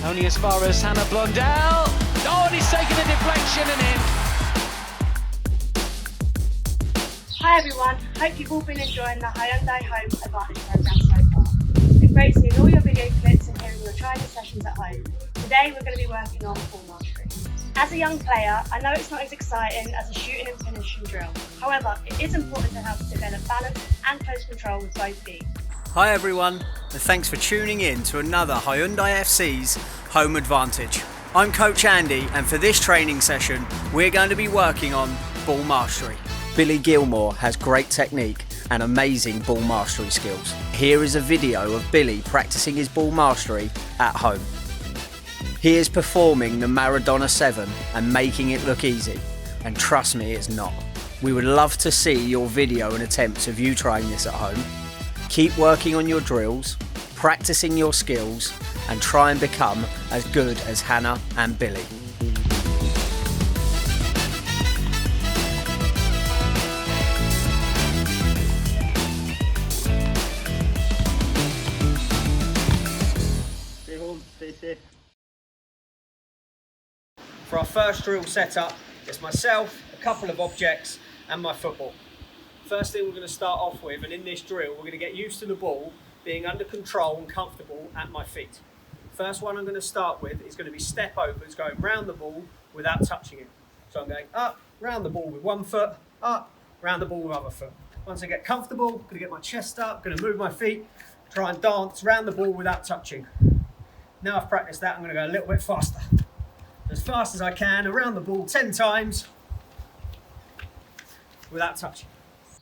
Only as far as Hannah Blondell. Oh, and he's taken a deflection and in. Hi everyone, hope you've all been enjoying the Hyundai Home Advantage programme so far. It's been great seeing all your video clips and hearing your training sessions at home. Today we're going to be working on ball mastery. As a young player, I know it's not as exciting as a shooting and finishing drill. However, it is important to help develop balance and close control with both feet. Hi everyone, and thanks for tuning in to another Hyundai FC's Home Advantage. I'm Coach Andy, and for this training session, we're going to be working on ball mastery. Billy Gilmore has great technique and amazing ball mastery skills. Here is a video of Billy practicing his ball mastery at home. He is performing the Maradona 7 and making it look easy, and trust me, it's not. We would love to see your video and attempts of you trying this at home. Keep working on your drills, practicing your skills, and try and become as good as Hannah and Billy. Stay home, stay safe. For our first drill setup, it's myself, a couple of objects, and my football. First thing we're going to start off with, and in this drill, we're going to get used to the ball being under control and comfortable at my feet. First one I'm going to start with is going to be step overs, going round the ball without touching it. So I'm going up, round the ball with one foot, up, round the ball with other foot. Once I get comfortable, I'm going to get my chest up, going to move my feet, try and dance round the ball without touching. Now I've practiced that, I'm going to go a little bit faster. As fast as I can, around the ball 10 times without touching.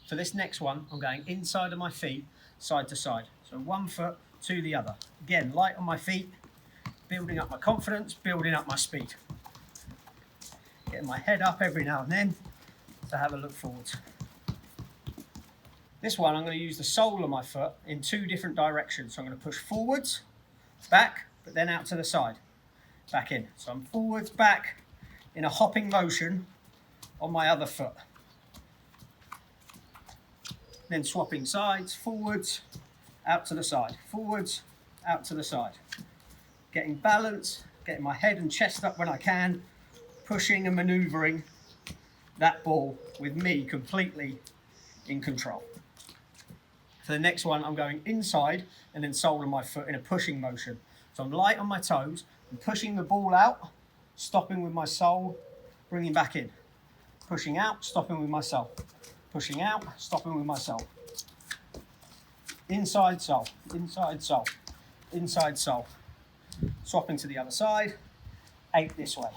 For this next one, I'm going inside of my feet, side to side. So one foot to the other. Again, light on my feet, building up my confidence, building up my speed. Getting my head up every now and then to have a look forwards. This one, I'm going to use the sole of my foot in two different directions. So I'm going to push forwards, back, but then out to the side. Back in. So I'm forwards, back, in a hopping motion on my other foot. Then swapping sides, forwards, out to the side, forwards, out to the side. Getting balance, getting my head and chest up when I can, pushing and manoeuvring that ball with me completely in control. For the next one, I'm going inside and then sole of my foot in a pushing motion. So I'm light on my toes, and pushing the ball out, stopping with my sole, bringing back in. Pushing out, stopping with my sole. Pushing out, stopping with my sole. Inside sole, inside sole, inside sole. Swapping to the other side, 8 this way.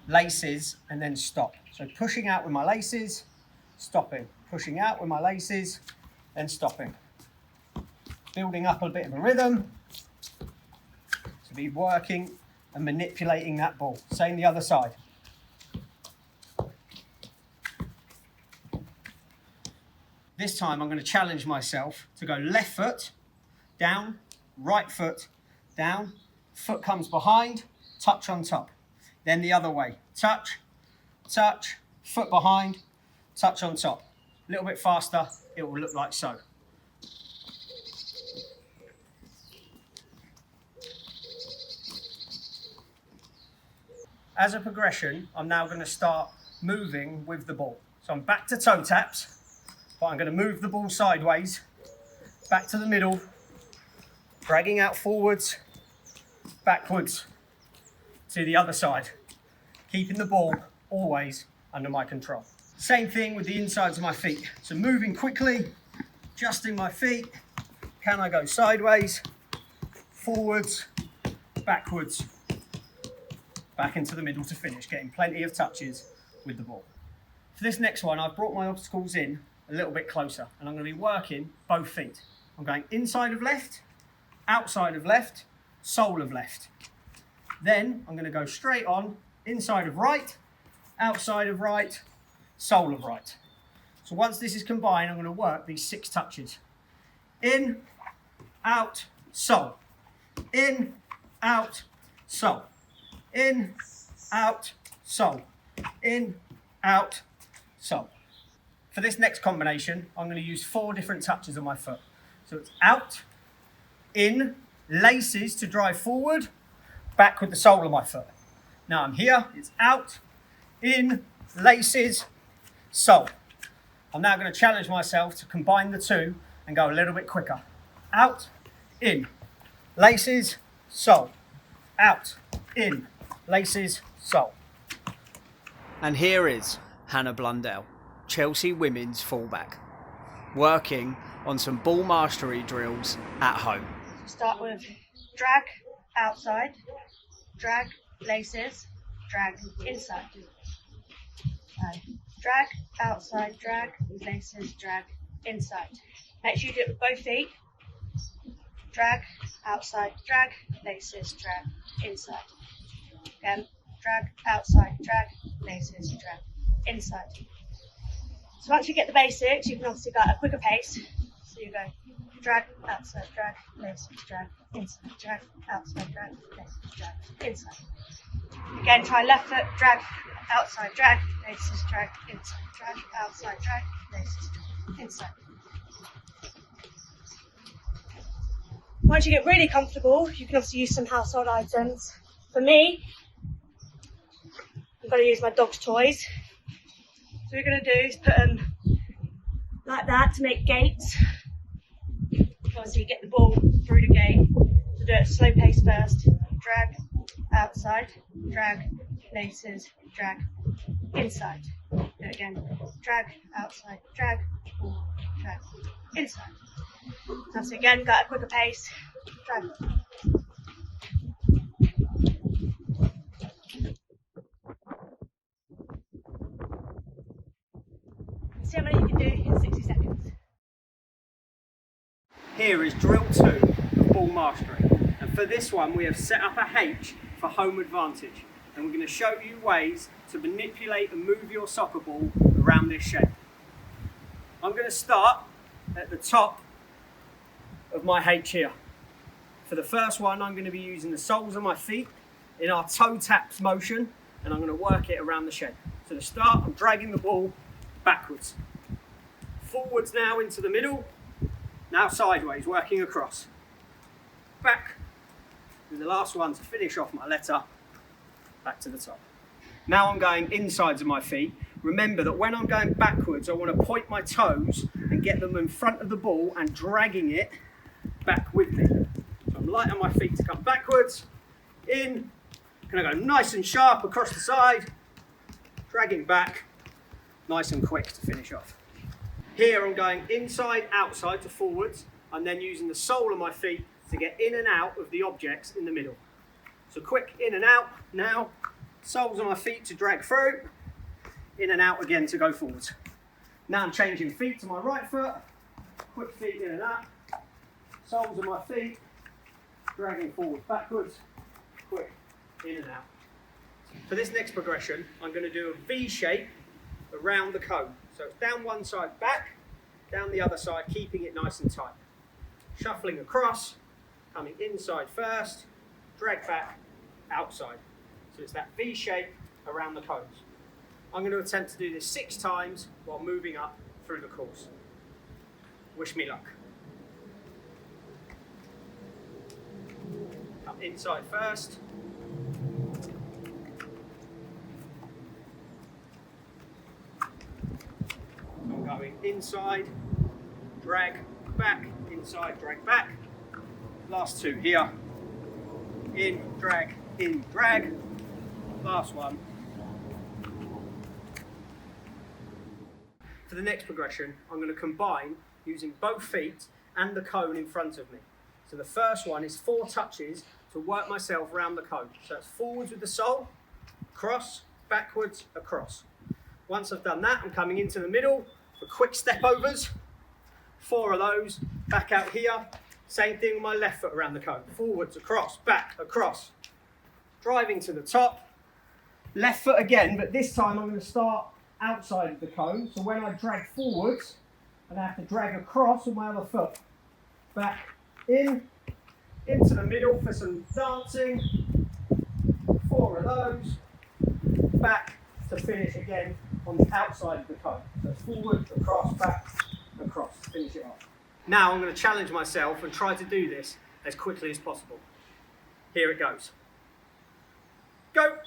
Laces and then stop. So pushing out with my laces, stopping. Pushing out with my laces, then stopping. Building up a bit of a rhythm to be working and manipulating that ball. Same the other side. This time I'm going to challenge myself to go left foot, down, right foot, down, foot comes behind, touch on top. Then the other way, touch, touch, foot behind, touch on top. A little bit faster, it will look like so. As a progression, I'm now going to start moving with the ball. So I'm back to toe taps, but I'm going to move the ball sideways, back to the middle, dragging out forwards, backwards to the other side, keeping the ball always under my control. Same thing with the insides of my feet. So moving quickly, adjusting my feet. Can I go sideways, forwards, backwards, back into the middle to finish, getting plenty of touches with the ball. For this next one, I've brought my obstacles in a little bit closer, and I'm going to be working both feet. I'm going inside of left, outside of left, sole of left. Then I'm going to go straight on, inside of right, outside of right, sole of right. So once this is combined, I'm going to work these 6 touches. In, out, sole. In, out, sole. In, out, sole. In, out, sole. For this next combination, I'm going to use 4 different touches on my foot. So it's out, in, laces to drive forward, back with the sole of my foot. Now I'm here, it's out, in, laces, sole. I'm now going to challenge myself to combine the 2 and go a little bit quicker. Out, in, laces, sole. Out, in, laces, sole. And here is Hannah Blundell, Chelsea women's fullback, working on some ball mastery drills at home. Start with drag, outside, drag, laces, drag, inside. Drag, outside, drag, laces, drag, inside. Make sure you do it with both feet. Drag, outside, drag, laces, drag, inside. Again, drag, outside, drag, laces, drag, inside. So once you get the basics, you can obviously go at a quicker pace. So you go drag, outside, drag, laces, drag, inside, drag, outside, drag, laces, drag, inside. Again, try left foot, drag, outside, drag, laces, drag, inside, drag, outside, drag, laces, drag, inside. Once you get really comfortable, you can obviously use some household items. For me, I'm going to use my dog's toys. So what we're going to do is put them like that to make gates. Obviously, you get the ball through the gate. So do it slow pace first. Drag, outside, drag, laces, drag, inside. Do it again. Drag, outside, drag, drag, inside. So again, got a quicker pace. Drag. See how many you can do in 60 seconds. Here is drill 2 of ball mastery. And for this one, we have set up a H for home advantage. And we're going to show you ways to manipulate and move your soccer ball around this shape. I'm going to start at the top of my H here. For the first one, I'm going to be using the soles of my feet in our toe taps motion, and I'm going to work it around the shape. So to start, I'm dragging the ball backwards. Forwards now into the middle, now sideways, working across. Back, and the last one to finish off my letter, back to the top. Now I'm going insides of my feet. Remember that when I'm going backwards, I want to point my toes and get them in front of the ball and dragging it back with me. So I'm light on my feet to come backwards, in, gonna go nice and sharp across the side, dragging back, nice and quick to finish off. Here I'm going inside, outside to forwards. I'm then using the sole of my feet to get in and out of the objects in the middle. So quick in and out now, soles of my feet to drag through, in and out again to go forwards. Now I'm changing feet to my right foot, quick feet in and out, soles of my feet, dragging forward backwards, quick in and out. For this next progression, I'm going to do a V shape around the cone. So it's down one side back, down the other side, keeping it nice and tight. Shuffling across, coming inside first, drag back, outside. So it's that V shape around the cones. I'm going to attempt to do this 6 times while moving up through the course. Wish me luck. Come inside first. I'm going inside, drag back, inside, drag back. Last 2 here. In, drag, last one. For the next progression, I'm going to combine using both feet and the cone in front of me. So the first one is 4 touches to work myself around the cone. So it's forwards with the sole, across, backwards, across. Once I've done that, I'm coming into the middle for quick step overs. 4 of those, back out here. Same thing with my left foot around the cone. Forwards, across, back, across. Driving to the top. Left foot again, but this time I'm going to start outside of the cone. So when I drag forwards, and I have to drag across with my other foot. Back in, into the middle for some dancing. 4 of those. Back to finish again on the outside of the cone. So forward, across, back, across. Finish it off. Now I'm going to challenge myself and try to do this as quickly as possible. Here it goes. Go!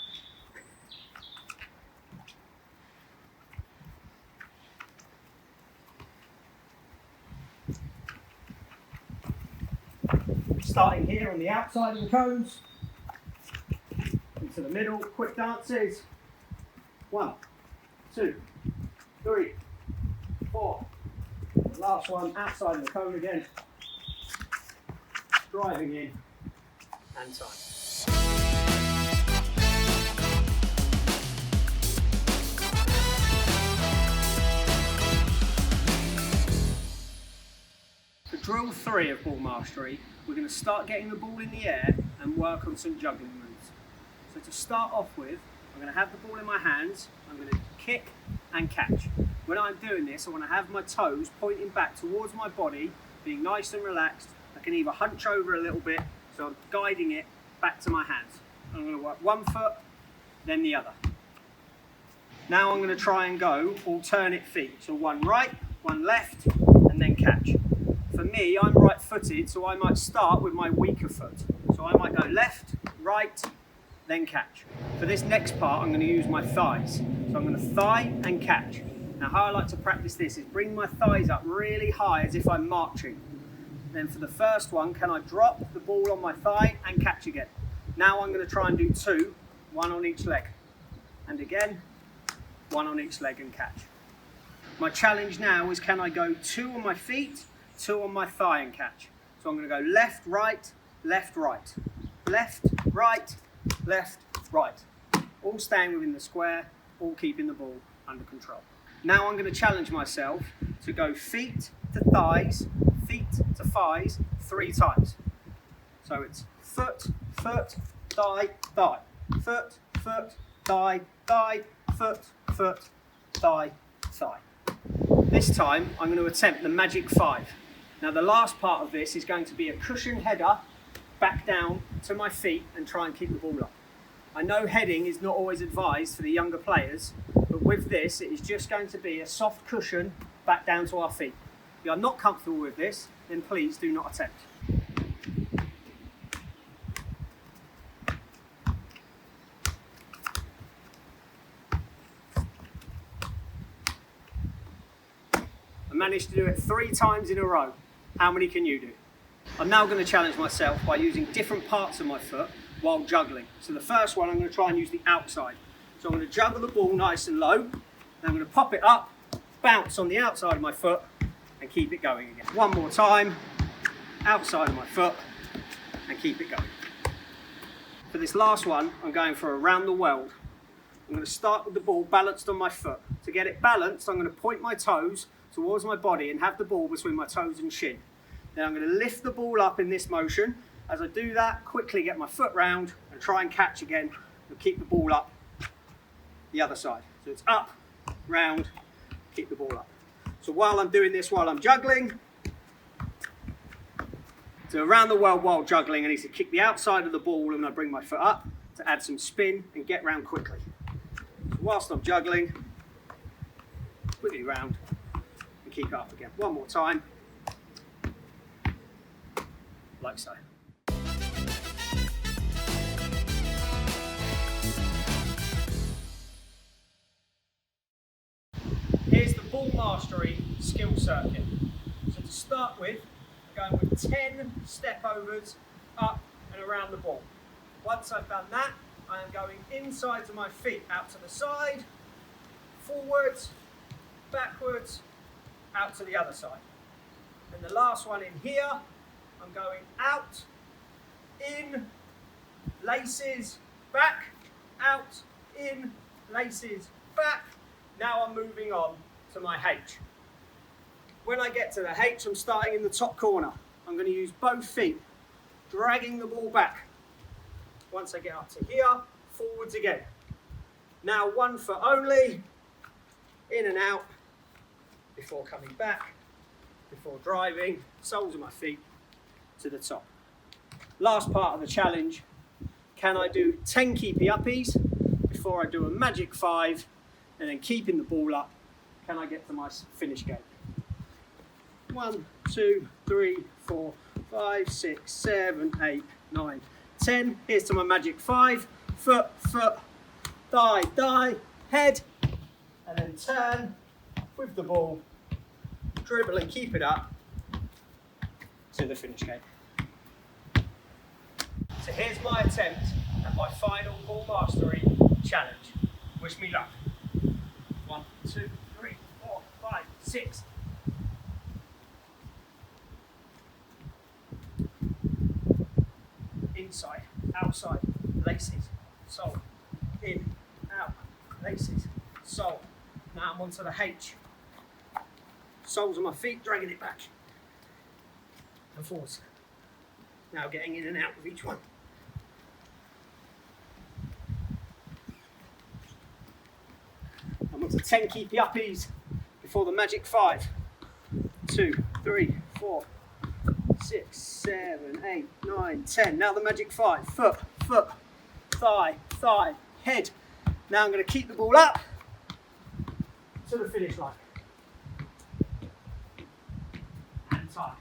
Starting here on the outside of the cones, into the middle, quick dances. 1, 2, 3, 4. The last one, outside of the cone again. Driving in, and time. For drill 3 of ball mastery, we're going to start getting the ball in the air and work on some juggling moves. So to start off with, I'm going to have the ball in my hands, I'm going to kick and catch. When I'm doing this, I want to have my toes pointing back towards my body, being nice and relaxed. I can either hunch over a little bit, so I'm guiding it back to my hands. I'm going to work one foot, then the other. Now I'm going to try and go alternate feet. So one right, one left, and then catch. For me, I'm right-footed, so I might start with my weaker foot. So I might go left, right, then catch. For this next part, I'm going to use my thighs. So I'm going to thigh and catch. Now how I like to practice this is bring my thighs up really high as if I'm marching. Then for the first one, can I drop the ball on my thigh and catch again? Now I'm going to try and do 2, 1 on each leg. And again, 1 on each leg and catch. My challenge now is can I go 2 on my feet, 2 on my thigh and catch. So I'm going to go left, right, left, right. Left, right, left, right. All staying within the square, all keeping the ball under control. Now I'm going to challenge myself to go feet to thighs, 3 times. So it's foot, foot, thigh, thigh. Foot, foot, thigh, thigh, foot, foot, thigh, thigh. This time I'm going to attempt the magic 5. Now the last part of this is going to be a cushion header back down to my feet and try and keep the ball up. I know heading is not always advised for the younger players, but with this it is just going to be a soft cushion back down to our feet. If you are not comfortable with this, then please do not attempt. I managed to do it 3 times in a row. How many can you do? I'm now going to challenge myself by using different parts of my foot while juggling. So the first one, I'm going to try and use the outside. So I'm going to juggle the ball nice and low, and I'm going to pop it up, bounce on the outside of my foot, and keep it going again. One more time, outside of my foot, and keep it going. For this last one, I'm going for around the world. I'm going to start with the ball balanced on my foot. To get it balanced, I'm going to point my toes towards my body and have the ball between my toes and shin. Then I'm going to lift the ball up in this motion. As I do that, quickly get my foot round and try and catch again and keep the ball up the other side. So it's up, round, keep the ball up. So while I'm doing this, while I'm juggling, so around the world while juggling, I need to kick the outside of the ball and I bring my foot up to add some spin and get round quickly. So whilst I'm juggling, quickly round and keep it up again. One more time, like so. Here's the ball mastery skill circuit. So to start with, I'm going with 10 step overs up and around the ball. Once I've done that, I am going inside to my feet, out to the side, forwards, backwards, out to the other side. And the last one in here, I'm going out, in, laces, back, out, in, laces, back. Now I'm moving on to my H. When I get to the H, I'm starting in the top corner. I'm going to use both feet, dragging the ball back. Once I get up to here, forwards again. Now 1 foot only, in and out, before coming back, before driving, soles of my feet to the top. Last part of the challenge, can I do 10 keepy uppies before I do a magic 5 and then keeping the ball up, can I get to my finish gate? 1, 2, 3, 4, 5, 6, 7, 8, 9, 10. Here's to my magic 5. Foot, foot, thigh, head, and then turn with the ball, dribble and keep it up to the finish gate. So here's my attempt at my final ball mastery challenge. Wish me luck. 1, 2, 3, 4, 5, 6. Inside, outside, laces, sole, in, out, laces, sole. Now I'm onto the H. Soles on my feet, dragging it back and forwards. Now getting in and out of each one. I'm onto 10 keepy uppies before the magic 5. 2, 3, 4, 6, 7, 8, 9, 10. Now the magic 5. Foot, foot, thigh, head. Now I'm going to keep the ball up to the finish line. And tie.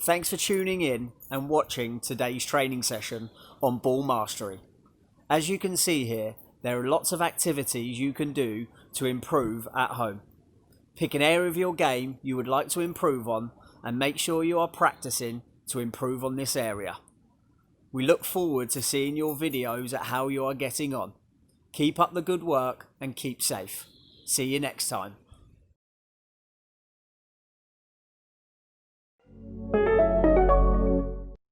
Thanks for tuning in and watching today's training session on ball mastery. As you can see here, there are lots of activities you can do to improve at home. Pick an area of your game you would like to improve on and make sure you are practicing to improve on this area. We look forward to seeing your videos at how you are getting on. Keep up the good work and keep safe. See you next time.